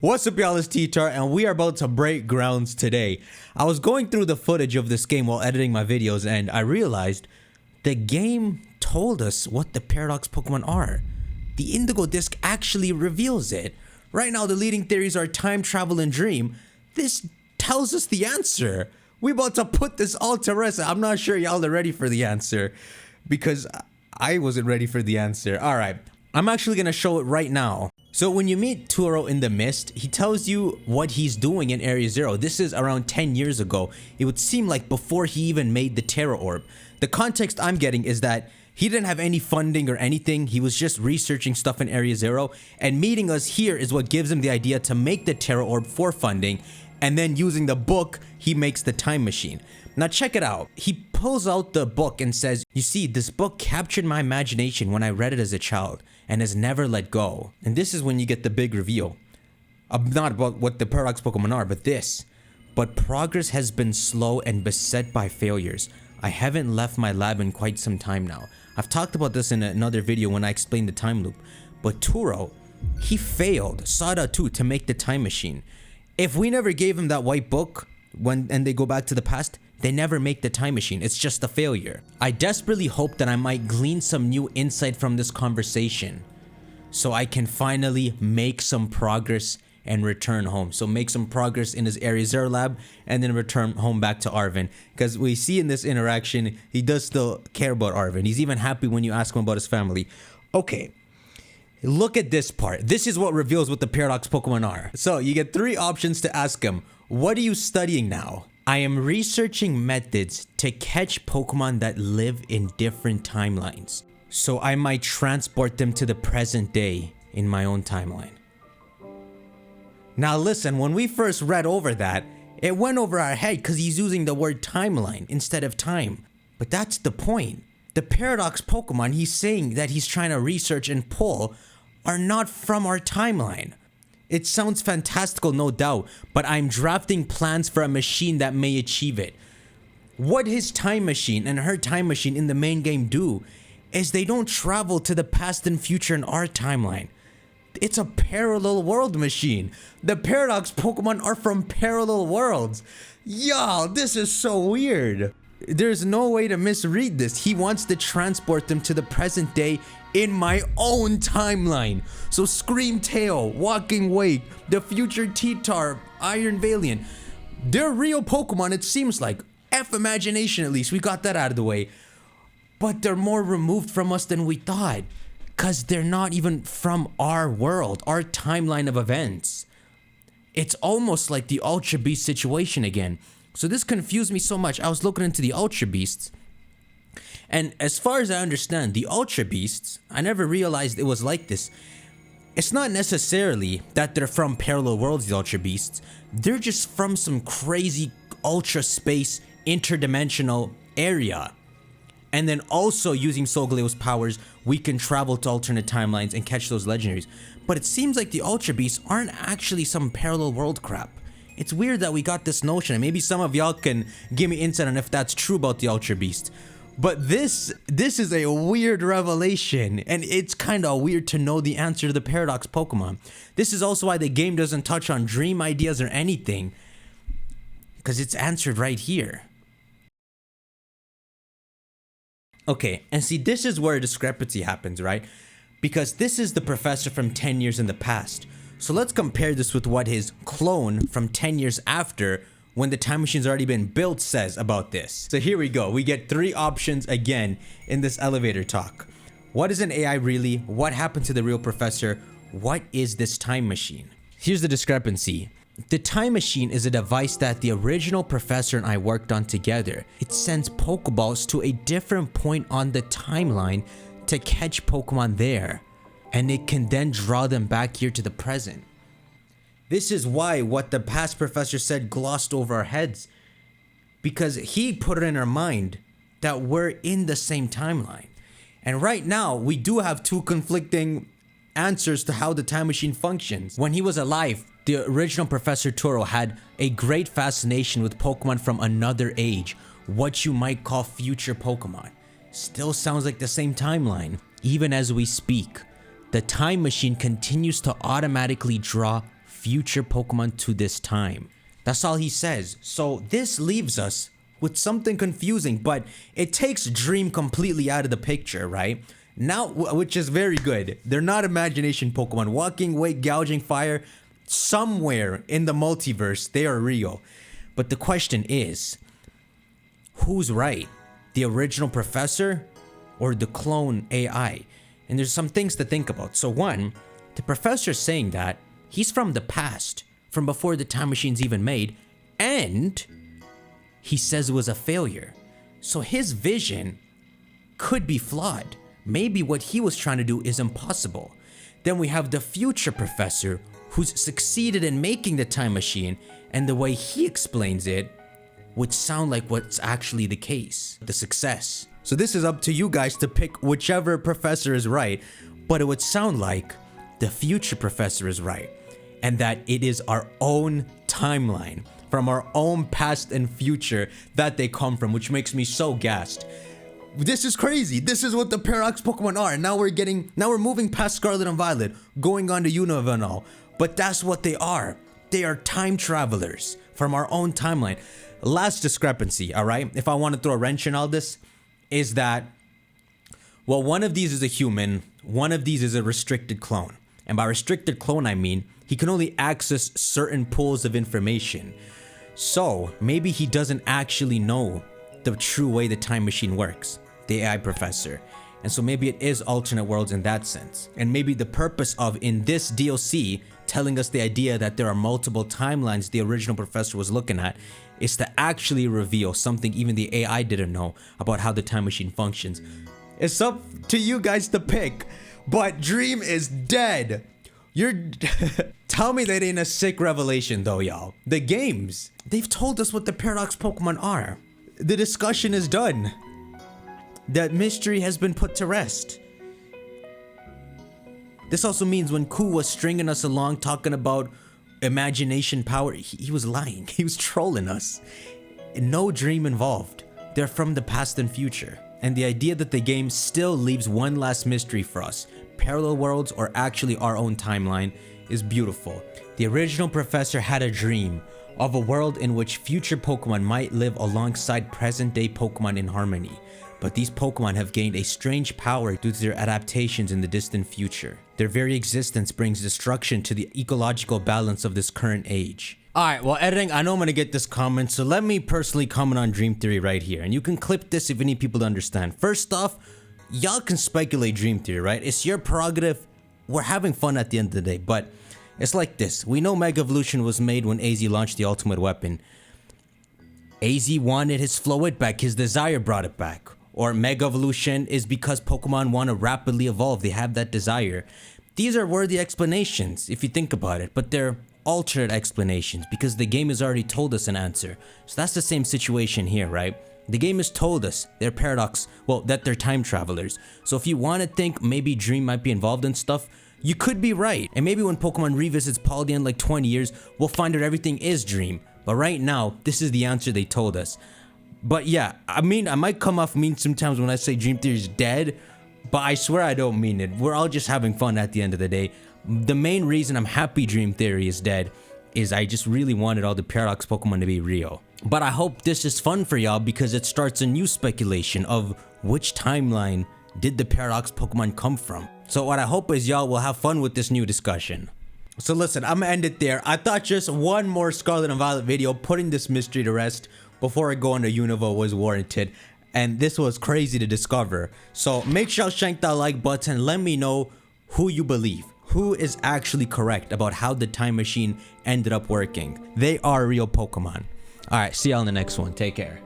What's up, y'all? It's T-Tar, and we are about to break grounds today. I was going through the footage of this game while editing my videos, and I realized the game told us what the Paradox Pokemon are. The Indigo Disk actually reveals it. Right now, the leading theories are time travel and dream. This tells us the answer. We about to put this all to rest. I'm not sure y'all are ready for the answer, because I wasn't ready for the answer. Alright, I'm actually going to show it right now. So when you meet Turo in the mist, he tells you what he's doing in Area 0. This is around 10 years ago. It would seem like before he even made the Terra Orb. The context I'm getting is that he didn't have any funding or anything. He was just researching stuff in Area 0. And meeting us here is what gives him the idea to make the Terra Orb for funding. And then using the book, he makes the time machine. Now check it out. He pulls out the book and says, "You see, this book captured my imagination when I read it as a child and has never let go." And this is when you get the big reveal. Not about what the Paradox Pokemon are, but this. "But progress has been slow and beset by failures. I haven't left my lab in quite some time now." I've talked about this in another video when I explained the time loop. But Turo, he failed, sought out to make the time machine. If we never gave him that white book and they go back to the past, they never make the time machine. It's just a failure. I desperately hope that I might glean some new insight from this conversation so I can finally make some progress and return home. So make some progress in his Area 0 lab and then return home back to Arvin. Because we see in this interaction, he does still care about Arvin. He's even happy when you ask him about his family. Okay. Look at this part. This is what reveals what the Paradox Pokemon are. So you get 3 options to ask him. What are you studying now? "I am researching methods to catch Pokemon that live in different timelines, so I might transport them to the present day in my own timeline." Now listen, when we first read over that, it went over our head because he's using the word timeline instead of time. But that's the point. The Paradox Pokemon he's saying that he's trying to research and pull are not from our timeline. It sounds fantastical, no doubt, but I'm drafting plans for a machine that may achieve it. What his time machine and her time machine in the main game do is they don't travel to the past and future in our timeline. It's a parallel world machine. The Paradox Pokemon are from parallel worlds. Y'all, this is so weird. There's no way to misread this. He wants to transport them to the present day in my own timeline. So Scream Tail, Walking Wake, the future T-Tar, Iron Valiant, they're real Pokemon, it seems like. F imagination, at least. We got that out of the way. But they're more removed from us than we thought. Because they're not even from our world, our timeline of events. It's almost like the Ultra Beast situation again. So this confused me so much. I was looking into the Ultra Beasts. And as far as I understand, the Ultra Beasts, I never realized it was like this. It's not necessarily that they're from parallel worlds, the Ultra Beasts. They're just from some crazy ultra space interdimensional area. And then also using Solgaleo's powers, we can travel to alternate timelines and catch those legendaries. But it seems like the Ultra Beasts aren't actually some parallel world crap. It's weird that we got this notion, and maybe some of y'all can give me insight on if that's true about the Ultra Beast. But this is a weird revelation, and it's kind of weird to know the answer to the Paradox Pokemon. This is also why the game doesn't touch on dream ideas or anything, because it's answered right here. Okay, and see, this is where a discrepancy happens, right? Because this is the professor from 10 years in the past. So let's compare this with what his clone from 10 years after, when the time machine's already been built, says about this. So here we go. We get 3 options again in this elevator talk. What is an AI really? What happened to the real professor? What is this time machine? Here's the discrepancy. The time machine is a device that the original professor and I worked on together. It sends Pokeballs to a different point on the timeline to catch Pokemon there, and it can then draw them back here to the present. This is why what the past professor said glossed over our heads, because he put it in our mind that we're in the same timeline. And right now, we do have 2 conflicting answers to how the time machine functions. When he was alive, the original Professor Turo had a great fascination with Pokemon from another age, what you might call future Pokemon. Still sounds like the same timeline, even as we speak. The time machine continues to automatically draw future Pokemon to this time. That's all he says. So this leaves us with something confusing, but it takes Dream completely out of the picture, right? Now, which is very good. They're not imagination Pokemon. Walking away, gouging fire, somewhere in the multiverse, they are real. But the question is, who's right? The original professor or the clone AI? And there's some things to think about. So one, the professor's saying that he's from the past, from before the time machine's even made, and he says it was a failure. So his vision could be flawed. Maybe what he was trying to do is impossible. Then we have the future professor who's succeeded in making the time machine, and the way he explains it would sound like what's actually the case, the success. So this is up to you guys to pick whichever professor is right, but it would sound like the future professor is right, and that it is our own timeline from our own past and future that they come from, which makes me so gassed. This is crazy. This is what the Paradox Pokemon are. Now we're moving past Scarlet and Violet, going on to Unova and all. But that's what they are. They are time travelers from our own timeline. Last discrepancy, all right? If I want to throw a wrench in all this, is that, well, one of these is a human, one of these is a restricted clone. And by restricted clone, I mean he can only access certain pools of information. So maybe he doesn't actually know the true way the time machine works, the AI professor. And so maybe it is alternate worlds in that sense. And maybe the purpose of, in this DLC, telling us the idea that there are multiple timelines the original professor was looking at, is to actually reveal something even the AI didn't know about how the time machine functions. It's up to you guys to pick, but Dream is dead. Tell me that ain't a sick revelation though, y'all. The games, they've told us what the Paradox Pokemon are. The discussion is done. That mystery has been put to rest. This also means when Ku was stringing us along talking about imagination power, he was lying. He was trolling us. No Dream involved. They're from the past and future. And the idea that the game still leaves one last mystery for us, parallel worlds or actually our own timeline, is beautiful. The original professor had a dream of a world in which future Pokemon might live alongside present-day Pokemon in harmony. But these Pokemon have gained a strange power due to their adaptations in the distant future. Their very existence brings destruction to the ecological balance of this current age. Alright, well editing, I know I'm gonna get this comment, so let me personally comment on Dream Theory right here. And you can clip this if you need people to understand. First off, y'all can speculate Dream Theory, right? It's your prerogative. We're having fun at the end of the day, but it's like this. We know Mega Evolution was made when AZ launched the ultimate weapon. AZ wanted his Floette back, his desire brought it back. Or Mega Evolution is because Pokemon want to rapidly evolve, they have that desire. These are worthy explanations if you think about it, but they're alternate explanations because the game has already told us an answer. So that's the same situation here, right? The game has told us they're paradox, well, that they're time travelers. So if you want to think maybe Dream might be involved in stuff, you could be right. And maybe when Pokemon revisits Paldean in like 20 years, we'll find out everything is Dream. But right now, this is the answer they told us. But yeah, I mean, I might come off mean sometimes when I say Dream Theory is dead, but I swear I don't mean it. We're all just having fun at the end of the day. The main reason I'm happy Dream Theory is dead is I just really wanted all the Paradox Pokemon to be real. But I hope this is fun for y'all because it starts a new speculation of which timeline did the Paradox Pokemon come from. So what I hope is y'all will have fun with this new discussion. So listen, I'm gonna end it there. I thought just one more Scarlet and Violet video putting this mystery to rest before I go into Unova was warranted, and this was crazy to discover. So make sure y'all shank that like button. Let me know who you believe, who is actually correct about how the time machine ended up working. They are real Pokemon. All right, see y'all in the next one. Take care.